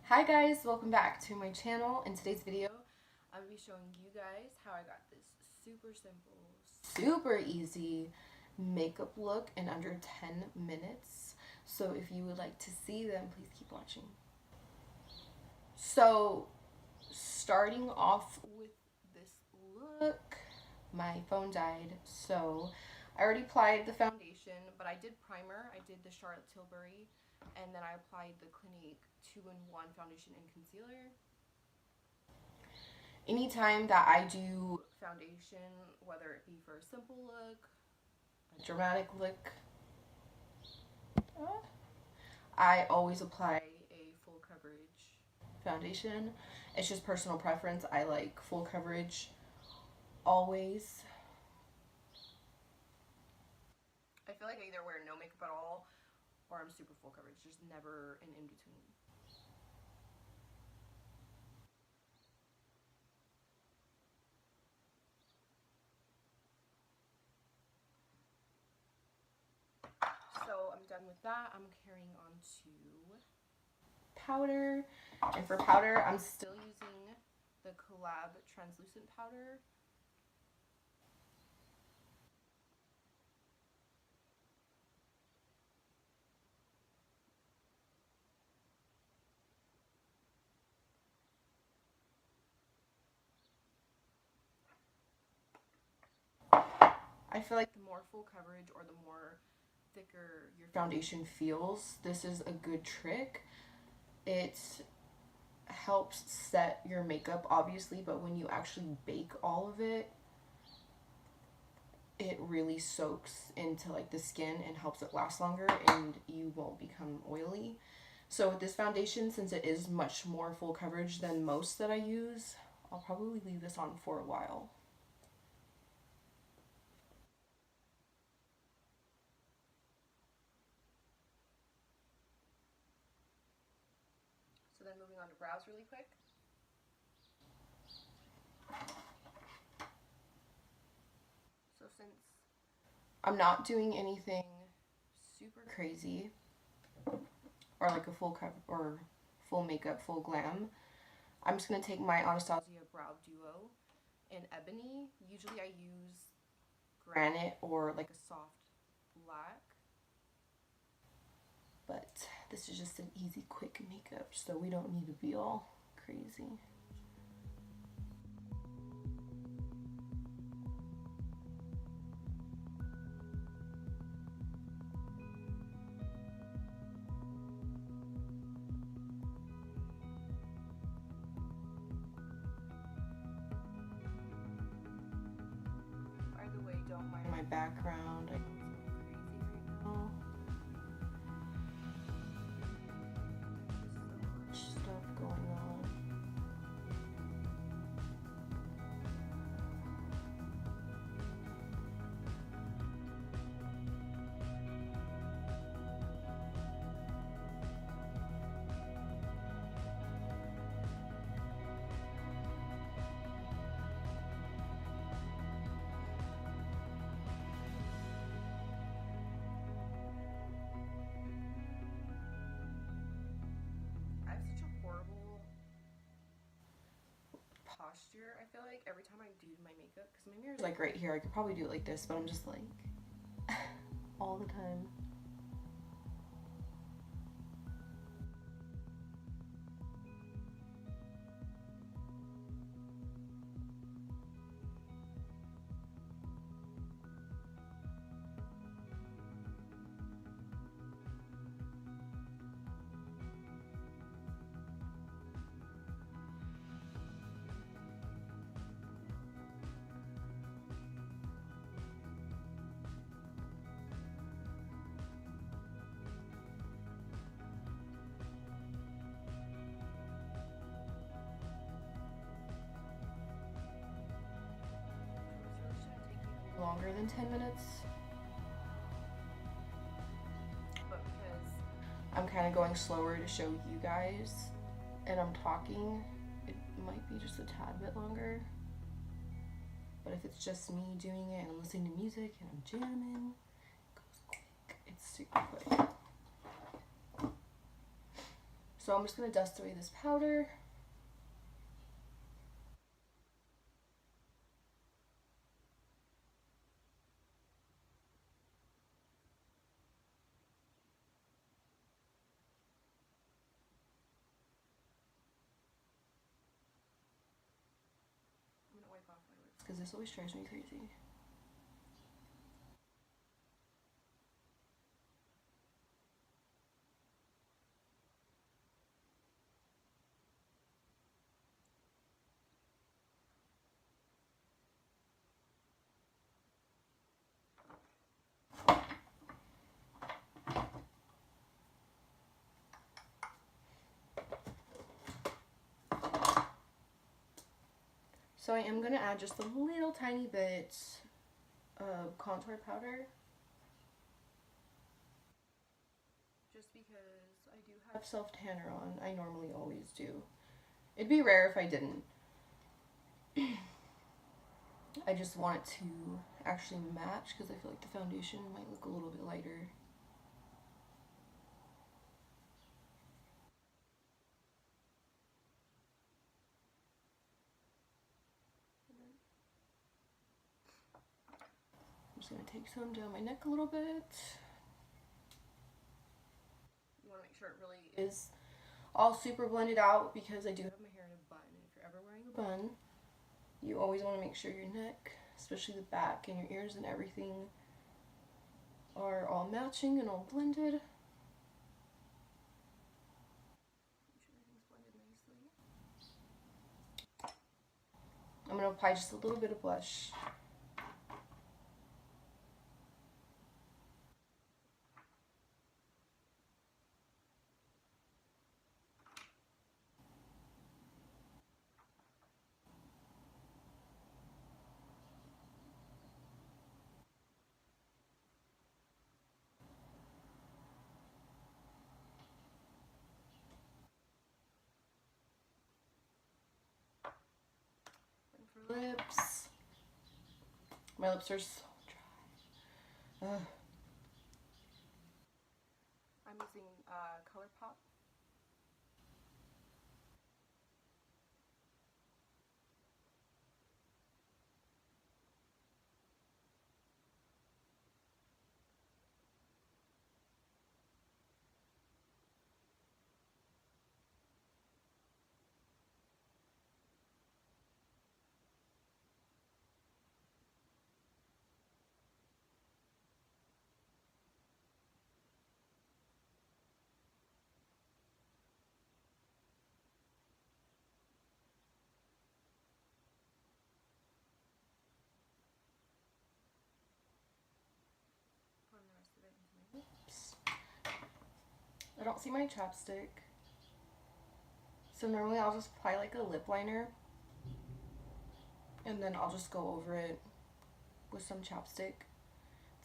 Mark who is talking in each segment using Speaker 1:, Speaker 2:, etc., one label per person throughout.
Speaker 1: Hi guys, welcome back to my channel. In today's video, I'm going to be showing you guys how I got this super simple, super easy makeup look in under 10 minutes. So if you would like to see them, please keep watching. So starting off with this look, my phone died, so I already applied the foundation, but I did primer. I did the Charlotte Tilbury, and then I applied the Clinique 2-in-1 foundation and concealer. Anytime that I do foundation, whether it be for a simple look, a dramatic look, I always apply a full coverage foundation. It's just personal preference. I like full coverage always. I feel like I either wear no makeup at all or I'm super full coverage. There's never an in-between. So I'm done with that. I'm carrying on to powder. And for powder, I'm still using the Collab translucent powder. I feel like the more full coverage or the more thicker your foundation feels, this is a good trick. It helps set your makeup, obviously, but when you actually bake all of it, it really soaks into like the skin and helps it last longer, and you won't become oily. So with this foundation, since it is much more full coverage than most that I use, I'll probably leave this on for a while. So then moving on to brows really quick. So since I'm not doing anything super crazy or like a full cover or full makeup, full glam, I'm just going to take my Anastasia Brow Duo in Ebony. Usually I use granite or like a soft black, but this is just an easy, quick makeup, so we don't need to be all crazy. By the way, don't mind my background. I know it's a little crazy right now. There's so much stuff going on. I have such a horrible posture, I feel like, every time I do my makeup, because my mirror's like right here. I could probably do it like this, but I'm just like all the time. Longer than 10 minutes, but because I'm kind of going slower to show you guys and I'm talking, it might be just a tad bit longer. But if it's just me doing it and I'm listening to music and I'm jamming, it goes quick. It's super quick. So I'm just going to dust away this powder. I'm going to wipe off my lips because this always drives me crazy. So I am going to add just a little tiny bit of contour powder. Just because I do have self-tanner on. I normally always do. It'd be rare if I didn't. I just want it to actually match because I feel like the foundation might look a little bit lighter. I'm just going to take some down my neck a little bit. You want to make sure it really is all super blended out because I do have my hair in a bun. And if you're ever wearing a bun, you always want to make sure your neck, especially the back and your ears and everything, are all matching and all blended. I'm going to apply just a little bit of blush. And for lips, my lips are so dry. I'm using Colourpop. I don't see my chapstick. So normally I'll just apply like a lip liner and then I'll just go over it with some chapstick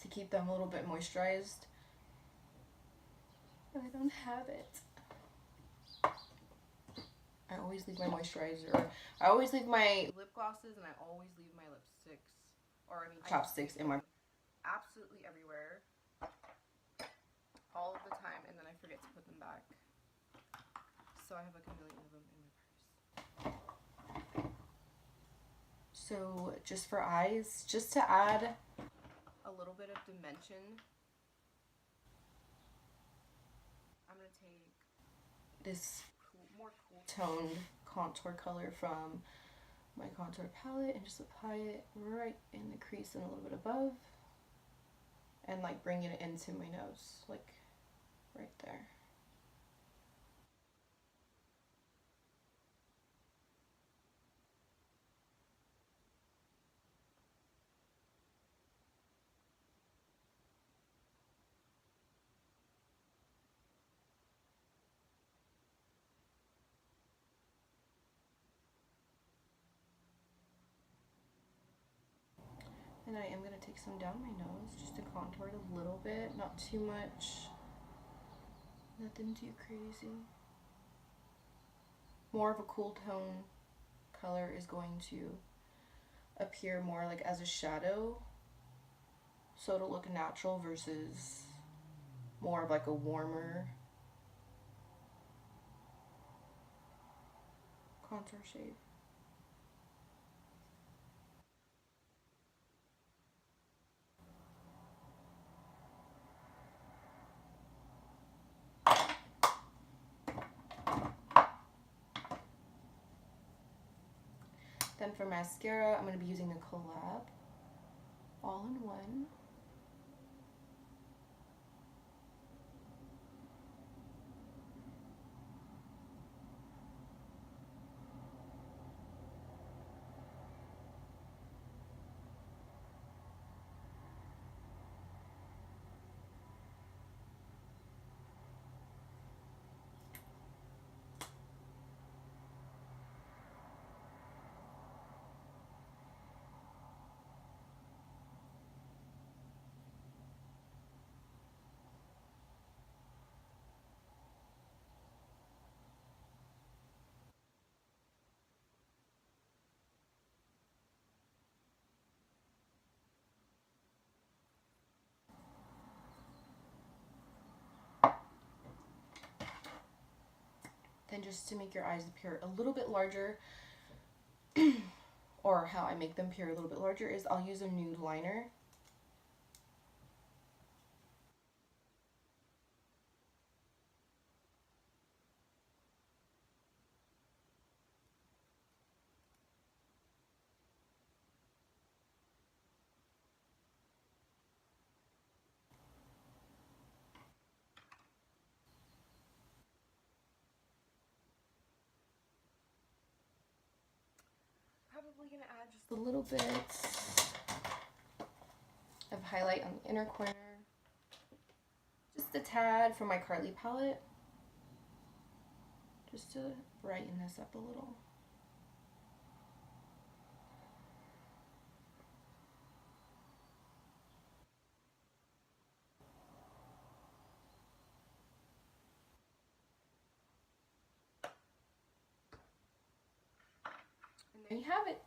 Speaker 1: to keep them a little bit moisturized. But I don't have it. I always leave my moisturizer. I always leave my lip glosses and I always leave my lipsticks, or I mean chapsticks in my absolutely everywhere. All of the time, and then I forget to put them back. So I have like a million of them in my purse. So just for eyes, just to add a little bit of dimension, I'm going to take this more cool toned contour color from my contour palette and just apply it right in the crease and a little bit above, and like bring it into my nose, like right there. And I am going to take some down my nose just to contour it a little bit, not too much, nothing too crazy. More of a cool tone color is going to appear more like as a shadow, so it'll look natural versus more of like a warmer contour shade. Then for mascara, I'm going to be using the Collab All-in-One. Then just to make your eyes appear a little bit larger, or how I make them appear a little bit larger, is I'll use a nude liner. Probably gonna add just a little bit of highlight on the inner corner. Just a tad from my Carly palette. Just to brighten this up a little. And there you have it.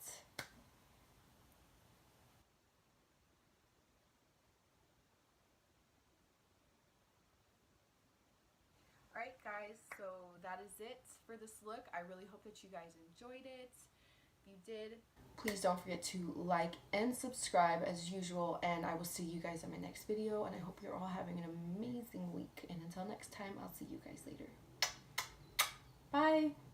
Speaker 1: Alright guys, so that is it for this look. I really hope that you guys enjoyed it. If you did, please don't forget to like and subscribe as usual, and I will see you guys in my next video, and I hope you're all having an amazing week. And until next time, I'll see you guys later. Bye!